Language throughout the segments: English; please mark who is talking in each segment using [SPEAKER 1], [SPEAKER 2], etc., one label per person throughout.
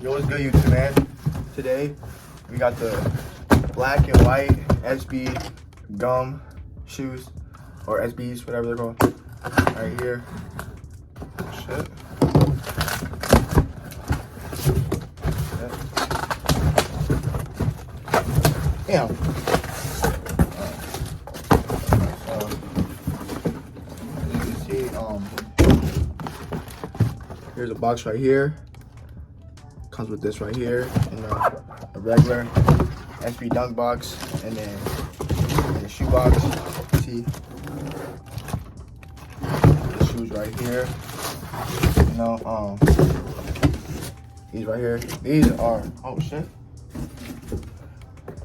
[SPEAKER 1] Yo, what's good, YouTube, man? Today, we got the black and white SB gum shoes, or SBs, whatever they're called, right here. Shit. Damn. You can see, here's a box right here. Comes with this right here, and a regular SB Dunk box, and then the shoe box. See the shoes right here. You know, these right here. These are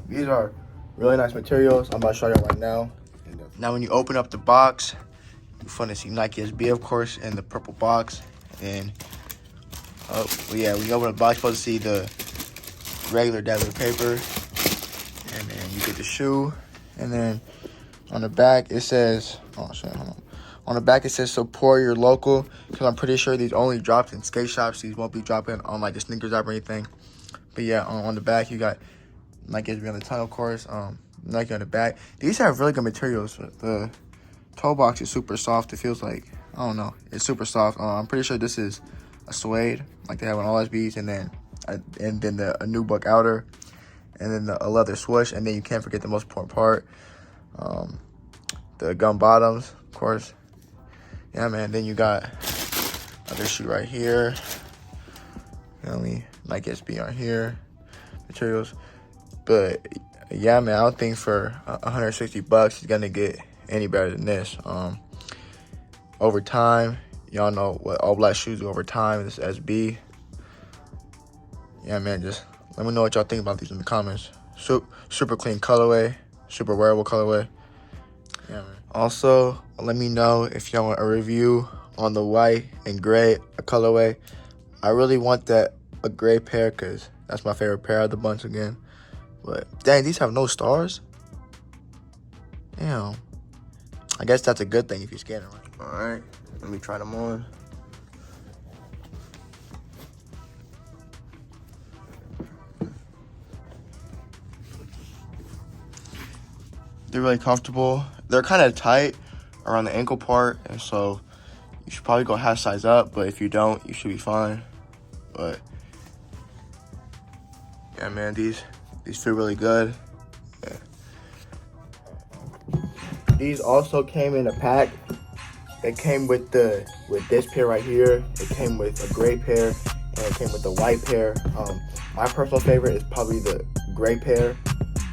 [SPEAKER 1] These are really nice materials. I'm about to show you right now. Now, when you open up the box, you're going to see Nike SB, of course, in the purple box, and oh, well, yeah, when you open the box, you're supposed to see the regular paper, and then you get the shoe, and then on the back it says, oh shit, hold on. On the back it says support your local, because I'm pretty sure these only dropped in skate shops. These won't be dropping on like the sneakers app or anything. But yeah, on the back you got Nike SB on the tongue, of course, Nike on the back. These have really good materials. The toe box is super soft. It feels like, I don't know, it's super soft. I'm pretty sure this is a suede, like they have on all SBs, and then a nubuck outer, and then a leather swoosh, and then you can't forget the most important part, the gum bottoms, of course. Yeah, man. Then you got other shoe right here. You know me, Nike SB on here, materials. But yeah, man, I don't think for $160 you're gonna get any better than this. Over time, y'all know what all black shoes do over time. This SB. Yeah, man, just let me know what y'all think about these in the comments. Super clean colorway, super wearable colorway. Yeah, man. Also, let me know if y'all want a review on the white and gray colorway. I really want a gray pair, because that's my favorite pair of the bunch again. But dang, these have no stars. Damn. I guess that's a good thing if you scan it right. All right, let me try them on. They're really comfortable. They're kind of tight around the ankle part, and so you should probably go half size up, but if you don't, you should be fine. But yeah, man, these feel really good. Yeah. These also came in a pack. They came with this pair right here. It came with a gray pair, and it came with a white pair. My personal favorite is probably the gray pair,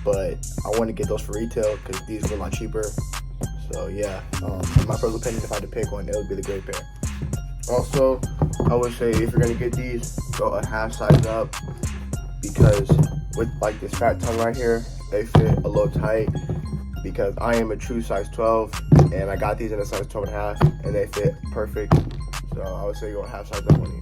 [SPEAKER 1] but I want to get those for retail because these were a lot cheaper. So yeah, in my personal opinion, if I had to pick one, it would be the gray pair. Also, I would say if you're gonna get these, go a half size up, because with like this fat tongue right here, they fit a little tight, because I am a true size 12, and I got these in a size 12 and a half, and they fit perfect. So I would say go a half size up on these.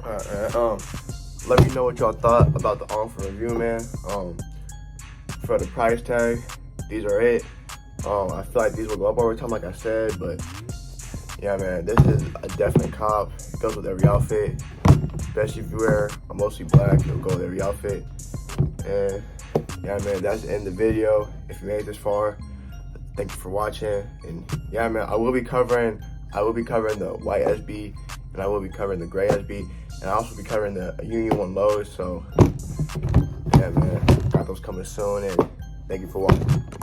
[SPEAKER 1] Alright, let me know what y'all thought about the on for review, man. For the price tag, these are it. I feel like these will go up over time, like I said, but yeah, man, this is a definite cop. It goes with every outfit, especially if you wear a mostly black, it'll go with every outfit. And yeah, man, that's the end of the video. If you made it this far, thank you for watching. And yeah, man, I will be covering the white SB, and I will be covering the gray SB, and I'll also be covering the Union 1 lows. So yeah, man, got those videos coming soon, and thank you for watching.